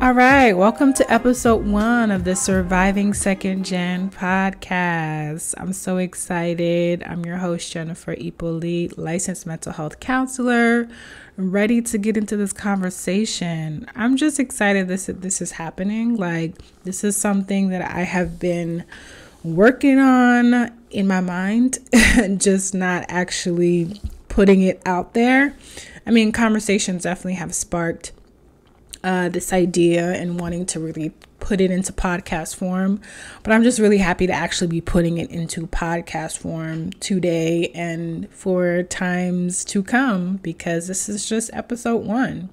All right, welcome to episode 1 of the Surviving Second Gen podcast. I'm so excited. I'm your host, Jennifer Ippolit, licensed mental health counselor, ready to get into this conversation. I'm just excited this is happening. This is something that I have been working on in my mind, just not actually putting it out there. I mean, conversations definitely have sparked this idea and wanting to really put it into podcast form. But I'm just really happy to actually be putting it into podcast form today and for times to come, because this is just episode 1.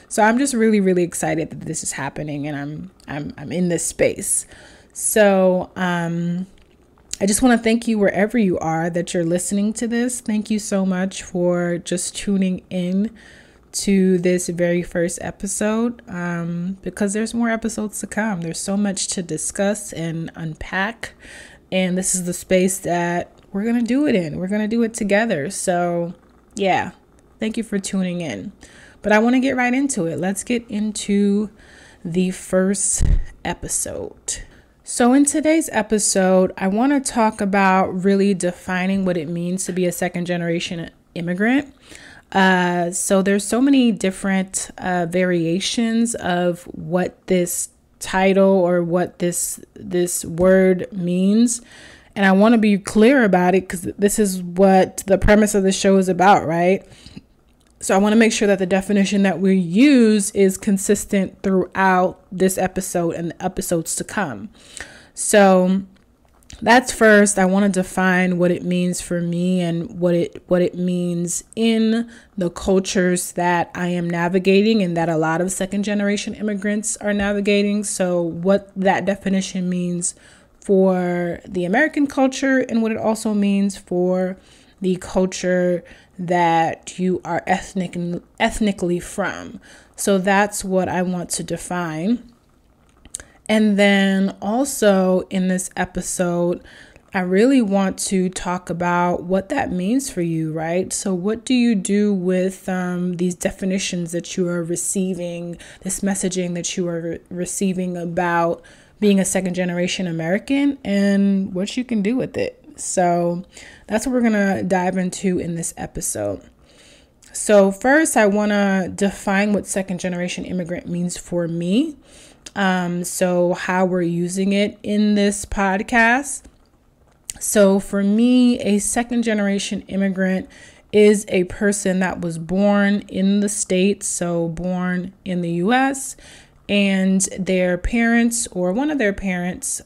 So I'm just really, really excited that this is happening and I'm in this space. So I just want to thank you wherever you are that you're listening to this. Thank you so much for just tuning in to this very first episode, because there's more episodes to come. There's so much to discuss and unpack, and this is the space that we're going to do it in. We're going to do it together. So yeah, thank you for tuning in. But I want to get right into it. Let's get into the first episode. So in today's episode, I want to talk about really defining what it means to be a second generation immigrant. So there's so many different variations of what this title or what this word means. And I want to be clear about it because this is what the premise of the show is about, right? So I want to make sure that the definition that we use is consistent throughout this episode and the episodes to come. So that's first. I want to define what it means for me and what it means in the cultures that I am navigating and that a lot of second generation immigrants are navigating. So what that definition means for the American culture and what it also means for the culture that you are ethnically from. So that's what I want to define. And then also in this episode, I really want to talk about what that means for you, right? So what do you do with these definitions that you are receiving, this messaging that you are receiving about being a second generation American, and what you can do with it? So that's what we're going to dive into in this episode. So first, I want to define what second generation immigrant means for me. So how we're using it in this podcast. So for me, a second generation immigrant is a person that was born in the States, so born in the US, and their parents or one of their parents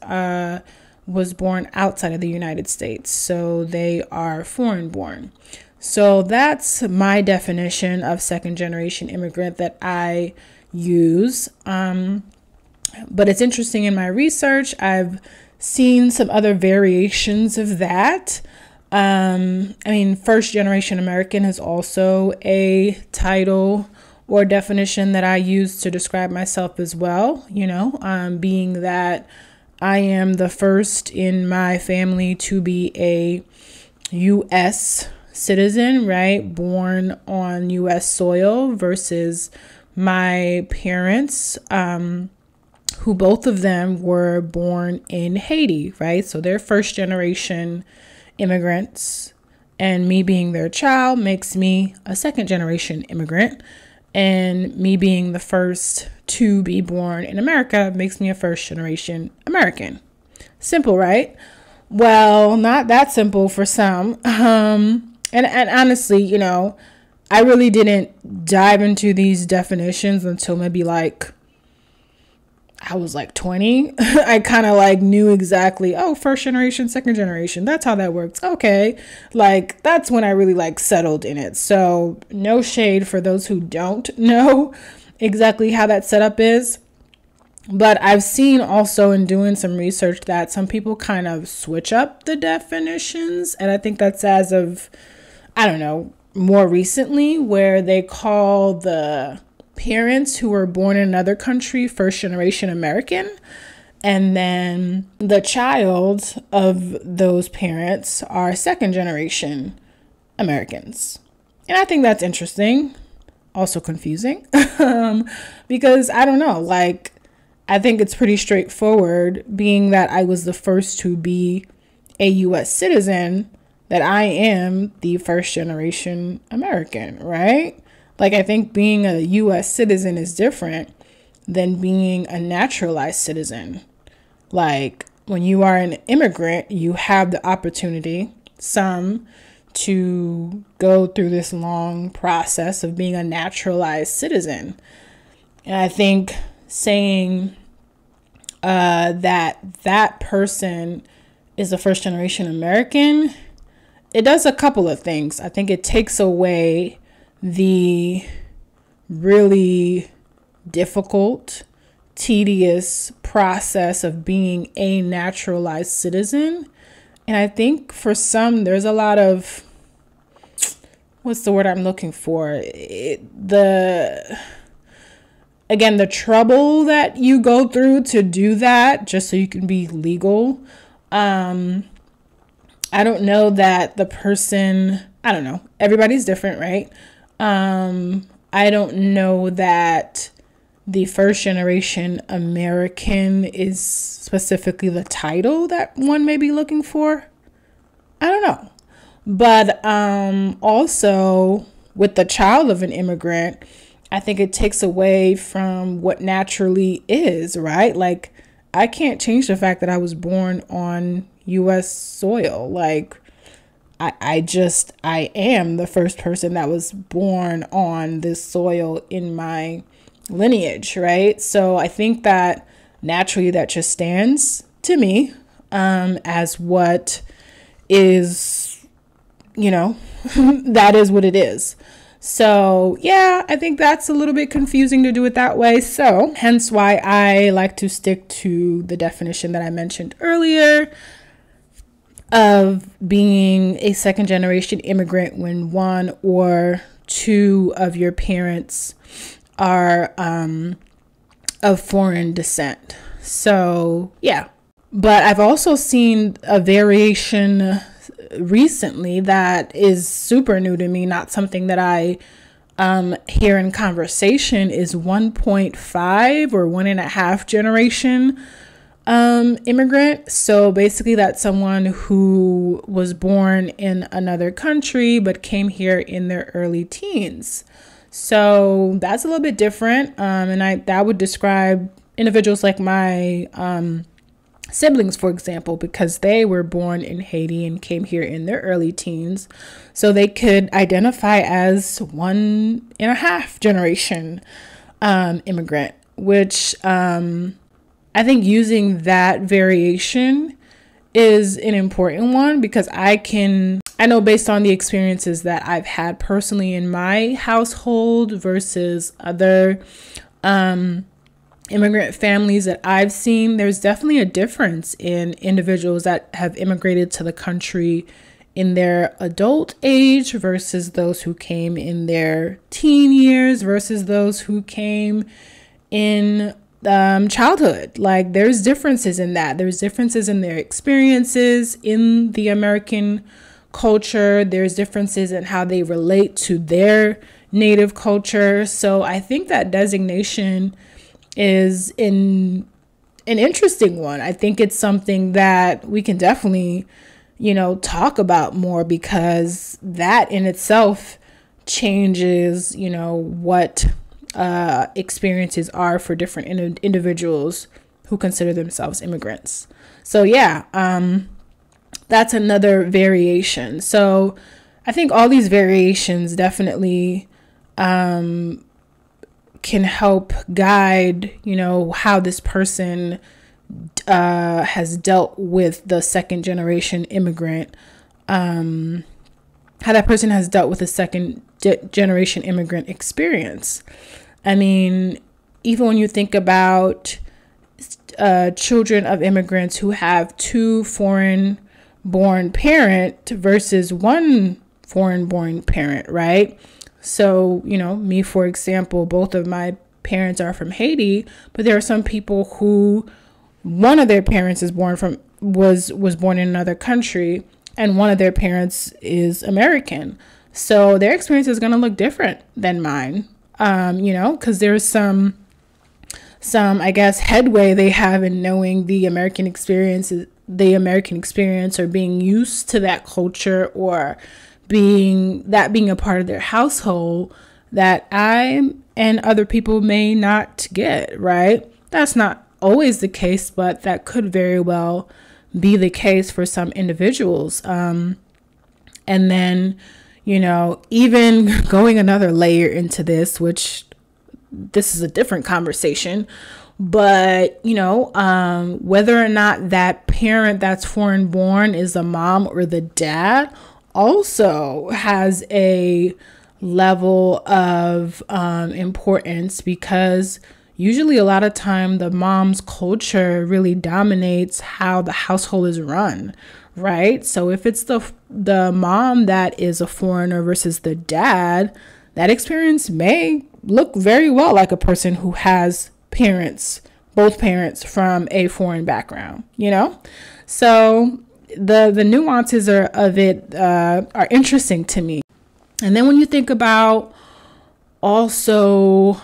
was born outside of the United States. So they are foreign born. So that's my definition of second generation immigrant that I use. But it's interesting, in my research, I've seen some other variations of that. First generation American is also a title or definition that I use to describe myself as well, being that I am the first in my family to be a U.S. citizen, right? Born on U.S. soil versus my parents, who both of them were born in Haiti, right? So they're first generation immigrants, and me being their child makes me a second generation immigrant, and me being the first to be born in America makes me a first generation American. Simple, right? Well, not that simple for some. And honestly, I really didn't dive into these definitions until maybe I was 20. I kind of knew exactly, first generation, second generation. That's how that works. Okay. That's when I really settled in it. So no shade for those who don't know exactly how that setup is. But I've seen also in doing some research that some people kind of switch up the definitions. And I think that's as of, more recently, where they call the parents who were born in another country first generation American, and then the child of those parents are second generation Americans. And I think that's interesting. also confusing because I don't know, like, I think it's pretty straightforward, being that I was the first to be a U.S. citizen, that I am the first generation American, right? Like, I think being a U.S. citizen is different than being a naturalized citizen. Like, when you are an immigrant, you have the opportunity, to go through this long process of being a naturalized citizen. And I think saying that person is a first generation American, it does a couple of things. I think it takes away the really difficult, tedious process of being a naturalized citizen. And I think for some, there's a lot of, what's the word I'm looking for? The trouble that you go through to do that just so you can be legal. I don't know that the person, I don't know, everybody's different, right? I don't know that the first generation American is specifically the title that one may be looking for. I don't know. But also with the child of an immigrant, I think it takes away from what naturally is, right? Like, I can't change the fact that I was born on U.S. soil. Like, I am the first person that was born on this soil in my lineage, right? So I think that naturally that just stands to me as what is, that is what it is. So yeah, I think that's a little bit confusing to do it that way. So hence why I like to stick to the definition that I mentioned earlier of being a second generation immigrant when one or two of your parents are of foreign descent. So yeah, but I've also seen a variation recently that is super new to me, not something that I hear in conversation, is 1.5 or 1.5 generation immigrant. So basically that's someone who was born in another country but came here in their early teens. So that's a little bit different, and that would describe individuals like my siblings, for example, because they were born in Haiti and came here in their early teens. So they could identify as 1.5 generation immigrant, which I think using that variation is an important one, because I know based on the experiences that I've had personally in my household versus other immigrant families that I've seen, there's definitely a difference in individuals that have immigrated to the country in their adult age versus those who came in their teen years versus those who came in childhood. Like, there's differences in that. There's differences in their experiences in the American culture. There's differences in how they relate to their native culture. So I think that designation is an interesting one. I think it's something that we can definitely, talk about more, because that in itself changes, what experiences are for different individuals who consider themselves immigrants. So yeah, that's another variation. So I think all these variations definitely can help guide, how this person has dealt with the second generation immigrant, how that person has dealt with the second generation immigrant experience. I mean, even when you think about children of immigrants who have two foreign-born parent versus one foreign-born parent, right? So, me, for example, both of my parents are from Haiti, but there are some people who one of their parents was born in another country, and one of their parents is American. So their experience is going to look different than mine. because there's some, I guess, headway they have in knowing the American experience, or being used to that culture, or being a part of their household, that I and other people may not get, right? That's not always the case, but that could very well be the case for some individuals. And then, even going another layer into this, which this is a different conversation, but, whether or not that parent that's foreign born is the mom or the dad also has a level of importance, because usually a lot of time the mom's culture really dominates how the household is run, right? So if it's the mom that is a foreigner versus the dad, that experience may look very well like a person who has both parents from a foreign background, So the nuances of it are interesting to me. And then when you think about also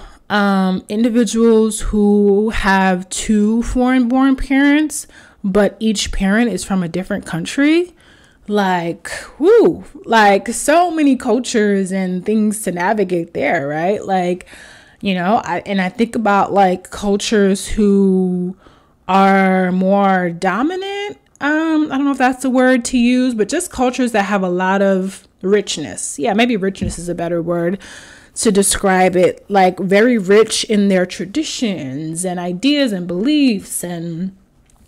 individuals who have two foreign-born parents, but each parent is from a different country, like so many cultures and things to navigate there, right? I think about like cultures who are more dominant. I don't know if that's the word to use, but just cultures that have a lot of richness. Yeah, maybe richness is a better word to describe it. Like very rich in their traditions and ideas and beliefs and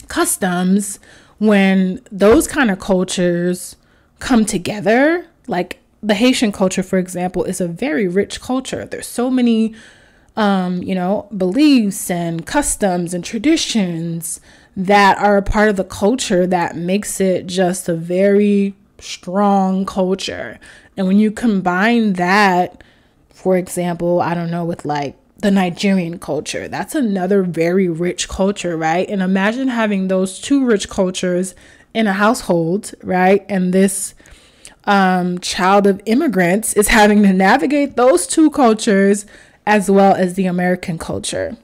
customs. When those kind of cultures come together, like the Haitian culture, for example, is a very rich culture. There's so many, beliefs and customs and traditions that are a part of the culture that makes it just a very strong culture. And when you combine that, for example, I don't know, with like the Nigerian culture, that's another very rich culture, right? And imagine having those two rich cultures in a household, right? And this child of immigrants is having to navigate those two cultures as well as the American culture.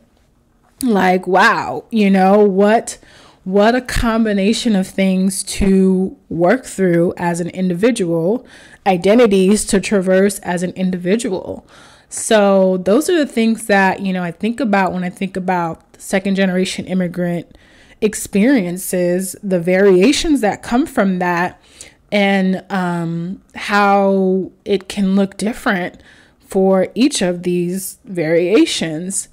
Like, wow, what a combination of things to work through as an individual, identities to traverse as an individual. So those are the things that, I think about when I think about second generation immigrant experiences, the variations that come from that, and how it can look different for each of these variations.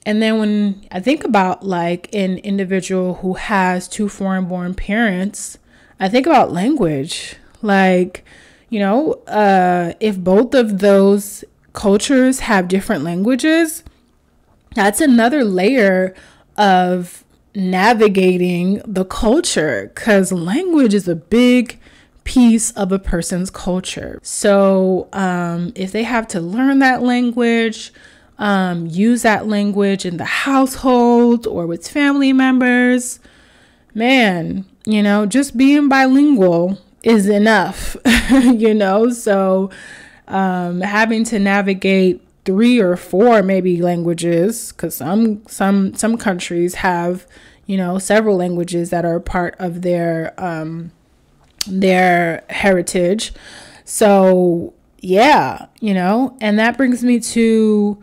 And then when I think about like an individual who has two foreign-born parents, I think about language. Like, if both of those cultures have different languages, that's another layer of navigating the culture, because language is a big piece of a person's culture. So if they have to learn that language, use that language in the household or with family members, man, just being bilingual is enough, so having to navigate 3 or 4 maybe languages, because some countries have several languages that are part of their heritage. So yeah, and that brings me to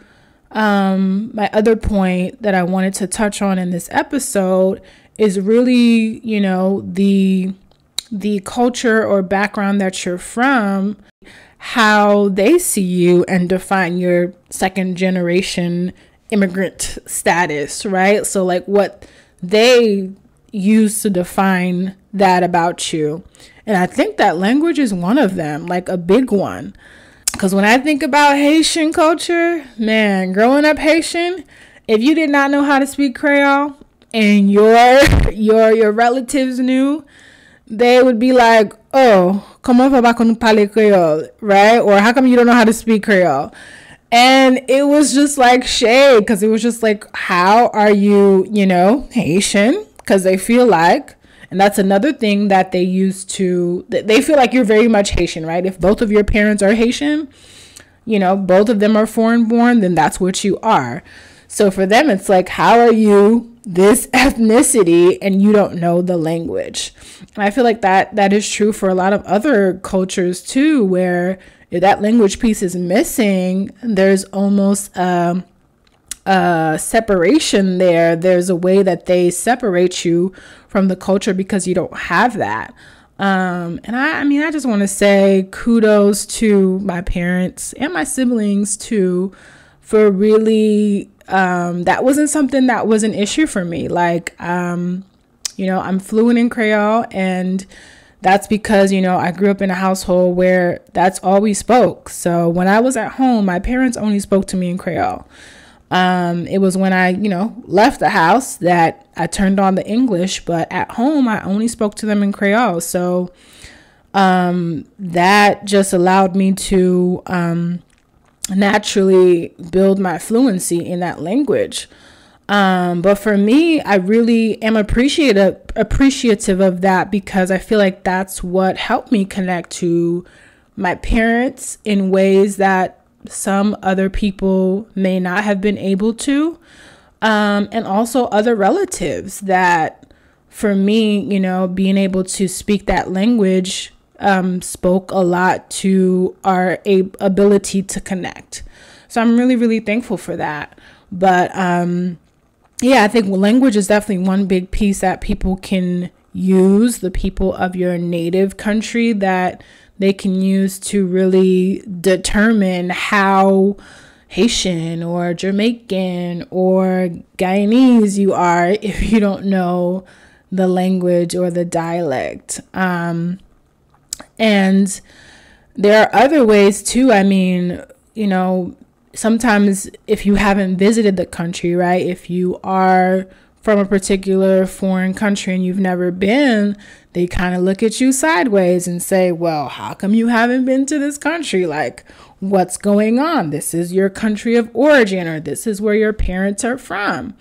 my other point that I wanted to touch on in this episode is really, the culture or background that you're from, how they see you and define your second generation immigrant status, right? So like what they use to define that about you. And I think that language is one of them, like a big one. Because when I think about Haitian culture, man, growing up Haitian, if you did not know how to speak Creole and your relatives knew, they would be like, oh, comment va pas parler Creole, right? Or how come you don't know how to speak Creole? And it was just like shade, because it was just like, how are you, Haitian? Because they feel like, and that's another thing that they feel like you're very much Haitian, right? If both of your parents are Haitian, both of them are foreign born, then that's what you are. So for them, it's like, how are you this ethnicity and you don't know the language? And I feel like that is true for a lot of other cultures too, where if that language piece is missing, there's almost a separation there. There's a way that they separate you from the culture because you don't have that. And I just want to say kudos to my parents and my siblings too, for really, that wasn't something that was an issue for me. Like, I'm fluent in Creole, and that's because, I grew up in a household where that's all we spoke. So when I was at home, my parents only spoke to me in Creole. It was when I, left the house that I turned on the English, but at home I only spoke to them in Creole. So, that just allowed me to, naturally build my fluency in that language. But for me, I really am appreciative of that, because I feel like that's what helped me connect to my parents in ways that some other people may not have been able to. And also other relatives that, for me, being able to speak that language spoke a lot to our ability to connect. So I'm really, really thankful for that. But I think language is definitely one big piece that people can use, the people of your native country, that they can use to really determine how Haitian or Jamaican or Guyanese you are if you don't know the language or the dialect. And there are other ways too. Sometimes if you haven't visited the country, right? If you are from a particular foreign country and you've never been, they kind of look at you sideways and say, well, how come you haven't been to this country? Like, what's going on? This is your country of origin, or this is where your parents are from.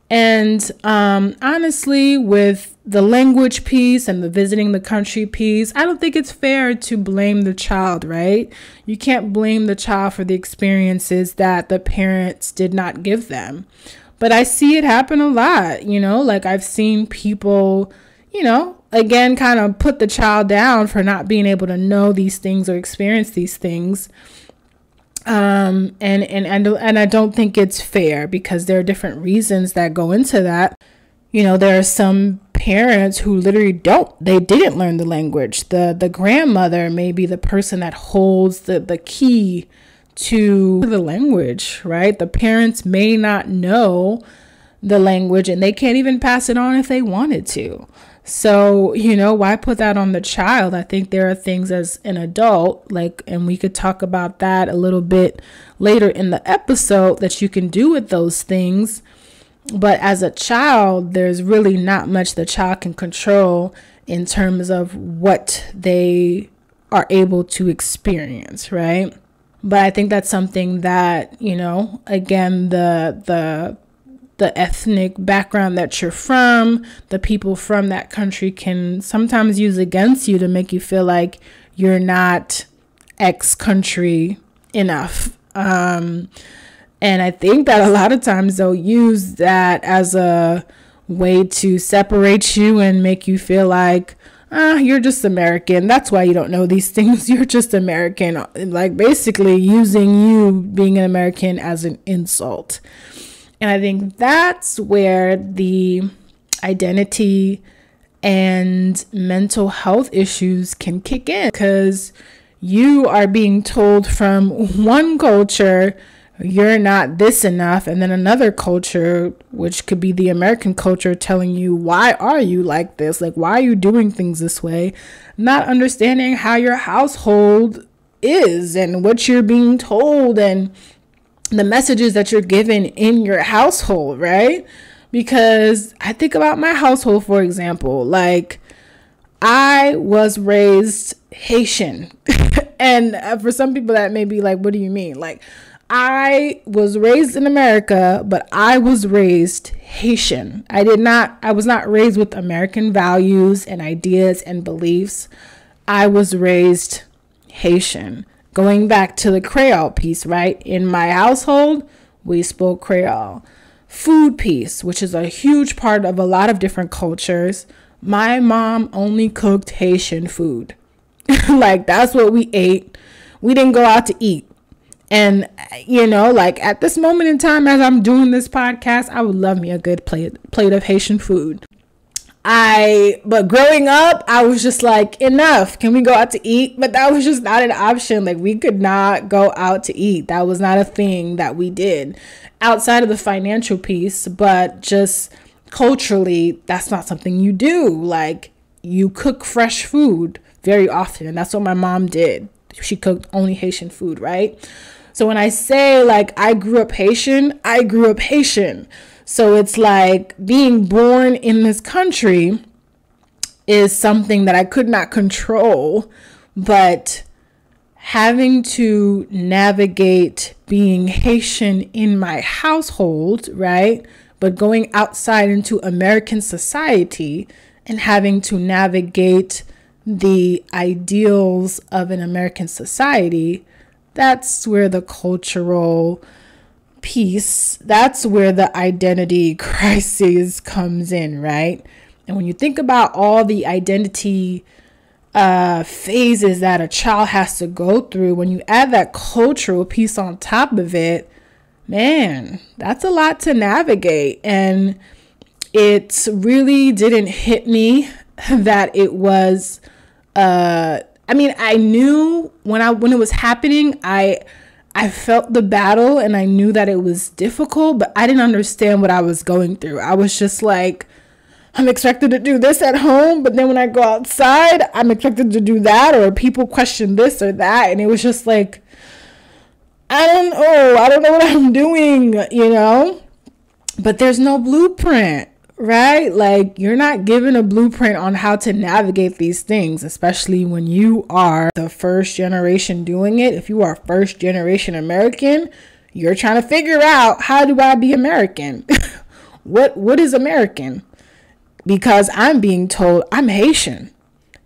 And honestly, with the language piece and the visiting the country piece, I don't think it's fair to blame the child, right? You can't blame the child for the experiences that the parents did not give them. But I see it happen a lot, like I've seen people, again, kind of put the child down for not being able to know these things or experience these things. And I don't think it's fair, because there are different reasons that go into that. There are some parents who literally didn't learn the language. The grandmother may be the person that holds the key to the language, right? The parents may not know the language, and they can't even pass it on if they wanted to. So, why put that on the child? I think there are things as an adult, and we could talk about that a little bit later in the episode, that you can do with those things. But as a child, there's really not much the child can control in terms of what they are able to experience, right? But I think that's something that, again, the ethnic background that you're from, the people from that country can sometimes use against you to make you feel like you're not X country enough. And I think that a lot of times they'll use that as a way to separate you and make you feel like, you're just American. That's why you don't know these things. You're just American. Like, basically using you being an American as an insult. And I think that's where the identity and mental health issues can kick in, because you are being told from one culture, you're not this enough, and then another culture, which could be the American culture, telling you, why are you like this? Like, why are you doing things this way? Not understanding how your household is and what you're being told and the messages that you're given in your household, right? Because I think about my household, for example, like, I was raised Haitian. And for some people that may be like, what do you mean? Like, I was raised in America, but I was raised Haitian. I was not raised with American values and ideas and beliefs. I was raised Haitian. Going back to the Creole piece, right? In my household, we spoke Creole. Food piece, which is a huge part of a lot of different cultures. My mom only cooked Haitian food. Like, that's what we ate. We didn't go out to eat. And, like at this moment in time, as I'm doing this podcast, I would love me a good plate of Haitian food. But growing up, I was just like, enough. Can we go out to eat? But that was just not an option. Like, we could not go out to eat. That was not a thing that we did outside of the financial piece, but just culturally, that's not something you do. Like, you cook fresh food very often. And that's what my mom did. She cooked only Haitian food, right? So when I say like I grew up Haitian, I grew up Haitian. So it's like being born in this country is something that I could not control, but having to navigate being Haitian in my household, right? But going outside into American society and having to navigate the ideals of an American society, that's where the cultural piece, that's where the identity crisis comes in, right? And when you think about all the identity phases that a child has to go through, when you add that cultural piece on top of it, man, that's a lot to navigate. And it really didn't hit me that it was I knew when it was happening, I felt the battle and I knew that it was difficult, but I didn't understand what I was going through. I was just like, I'm expected to do this at home, but then when I go outside, I'm expected to do that, or people question this or that. And it was just like, I don't know what I'm doing, but there's no blueprint. Right? Like, you're not given a blueprint on how to navigate these things, especially when you are the first generation doing it. If you are first generation American, you're trying to figure out, how do I be American? What is American? Because I'm being told I'm Haitian.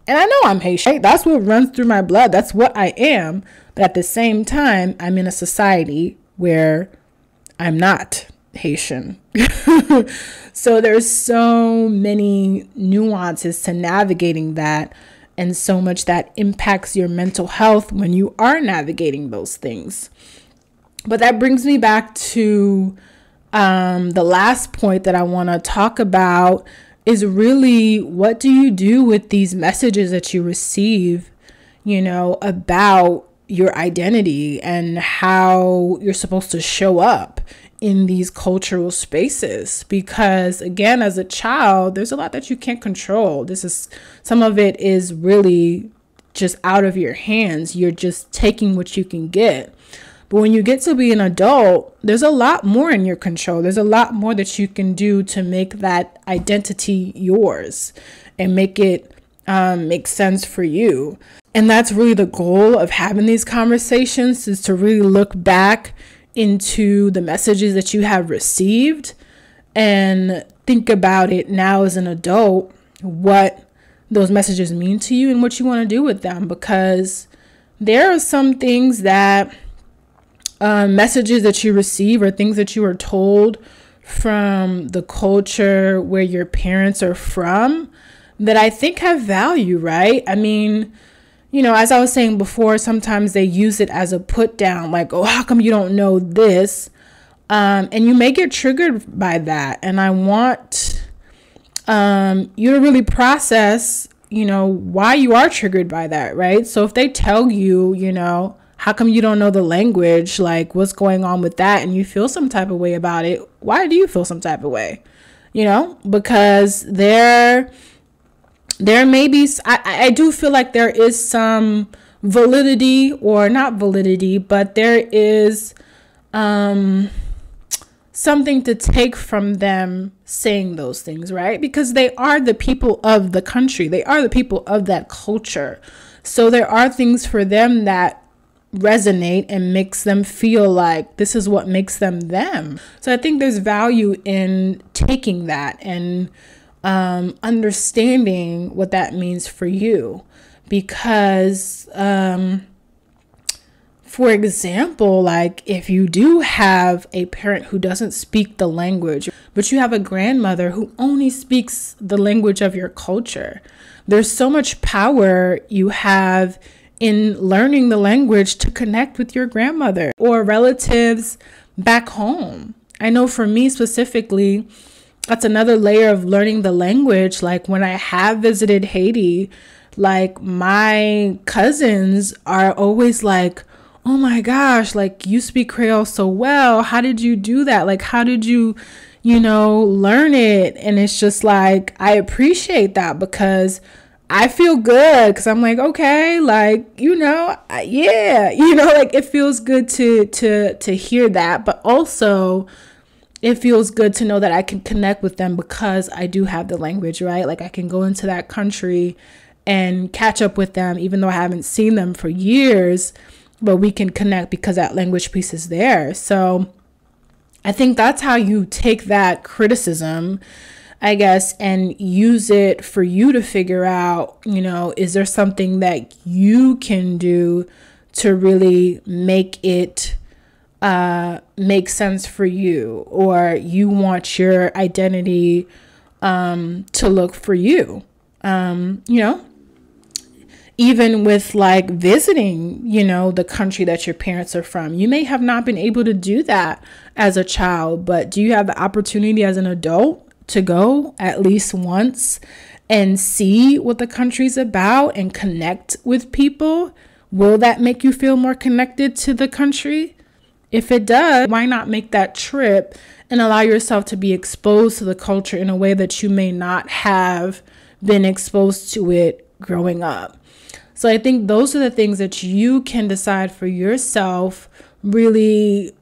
And I know I'm Haitian. Right? That's what runs through my blood. That's what I am. But at the same time, I'm in a society where I'm not Haitian. So there's so many nuances to navigating that, and so much that impacts your mental health when you are navigating those things. But that brings me back to the last point that I want to talk about is really, what do you do with these messages that you receive, about your identity and how you're supposed to show up in these cultural spaces? Because again, as a child, there's a lot that you can't control. Some of it is really just out of your hands. You're just taking what you can get. But when you get to be an adult, there's a lot more in your control. There's a lot more that you can do to make that identity yours and make it make sense for you. And that's really the goal of having these conversations, is to really look back into the messages that you have received and think about it now as an adult, what those messages mean to you and what you want to do with them. Because there are some things that messages that you receive or things that you were told from the culture where your parents are from that I think have value, right? I mean, as I was saying before, sometimes they use it as a put down, like, oh, how come you don't know this? And you may get triggered by that. And I want you to really process, why you are triggered by that, right? So if they tell you, how come you don't know the language? Like, what's going on with that? And you feel some type of way about it. Why do you feel some type of way? Because there may be, I do feel like there is some validity, or not validity, but there is something to take from them saying those things, right? Because they are the people of the country. They are the people of that culture. So there are things for them that resonate and makes them feel like this is what makes them them. So I think there's value in taking that and understanding what that means for you, because For example, like if you do have a parent who doesn't speak the language, but you have a grandmother who only speaks the language of your culture, there's so much power you have in learning the language to connect with your grandmother or relatives back home. I know for me specifically, that's another layer of learning the language. Like when I have visited Haiti, like my cousins are always like, oh my gosh, like you speak Creole so well. How did you do that? Like, how did you, learn it? And it's just like, I appreciate that because I feel good because I'm like, okay, like, yeah, like it feels good to hear that. But also it feels good to know that I can connect with them because I do have the language, right? Like I can go into that country and catch up with them, even though I haven't seen them for years, but we can connect because that language piece is there. So I think that's how you take that criticism, I guess, and use it for you to figure out, is there something that you can do to really make it make sense for you, or you want your identity to look for you, even with like visiting, the country that your parents are from. You may have not been able to do that as a child, but do you have the opportunity as an adult to go at least once and see what the country's about and connect with people? Will that make you feel more connected to the country? If it does, why not make that trip and allow yourself to be exposed to the culture in a way that you may not have been exposed to it growing up? So I think those are the things that you can decide for yourself really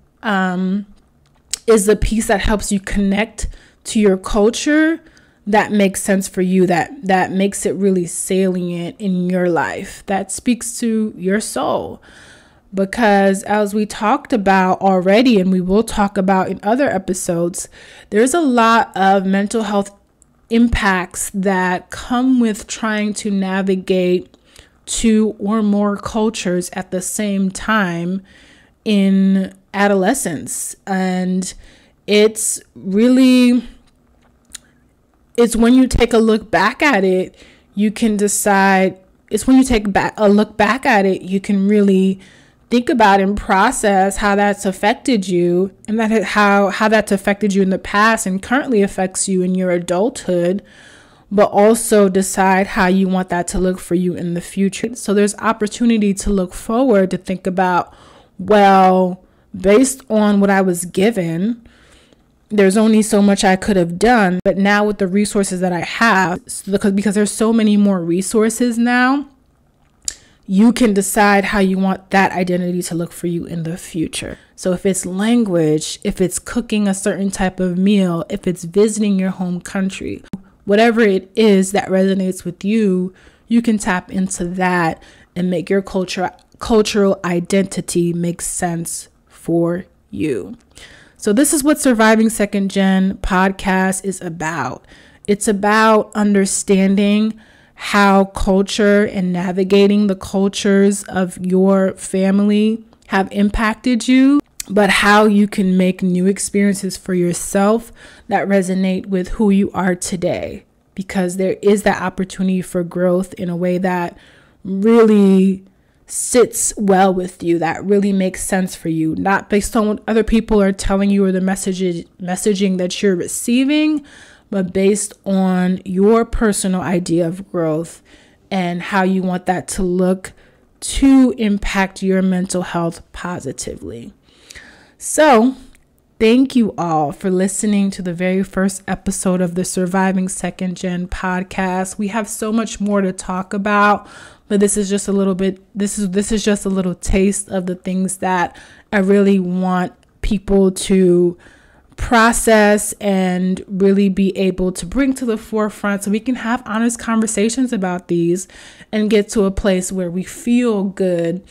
is the piece that helps you connect to your culture, that makes sense for you, that makes it really salient in your life, that speaks to your soul. Because as we talked about already, and we will talk about in other episodes, there's a lot of mental health impacts that come with trying to navigate two or more cultures at the same time in adolescence. And it's when you take a look back at it, you can decide, it's when you take a look back at it, you can really think about and process how that's affected you, and how that's affected you in the past and currently affects you in your adulthood, but also decide how you want that to look for you in the future. So there's opportunity to look forward, to think about, well, based on what I was given, there's only so much I could have done. But now with the resources that I have, because there's so many more resources now, you can decide how you want that identity to look for you in the future. So if it's language, if it's cooking a certain type of meal, if it's visiting your home country, whatever it is that resonates with you, you can tap into that and make your cultural identity make sense for you. So this is what Surviving Second Gen podcast is about. It's about understanding how culture and navigating the cultures of your family have impacted you, but how you can make new experiences for yourself that resonate with who you are today. Because there is that opportunity for growth in a way that really sits well with you, that really makes sense for you, not based on what other people are telling you or the messaging that you're receiving, but based on your personal idea of growth and how you want that to look to impact your mental health positively. So, thank you all for listening to the very first episode of the Surviving Second Gen podcast. We have so much more to talk about, but this is just a little taste of the things that I really want people to process and really be able to bring to the forefront so we can have honest conversations about these and get to a place where we feel good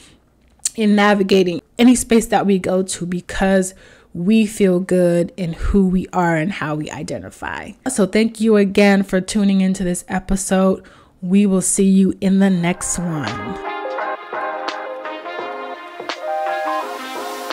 in navigating any space that we go to, because we feel good in who we are and how we identify. So thank you again for tuning into this episode. We will see you in the next one.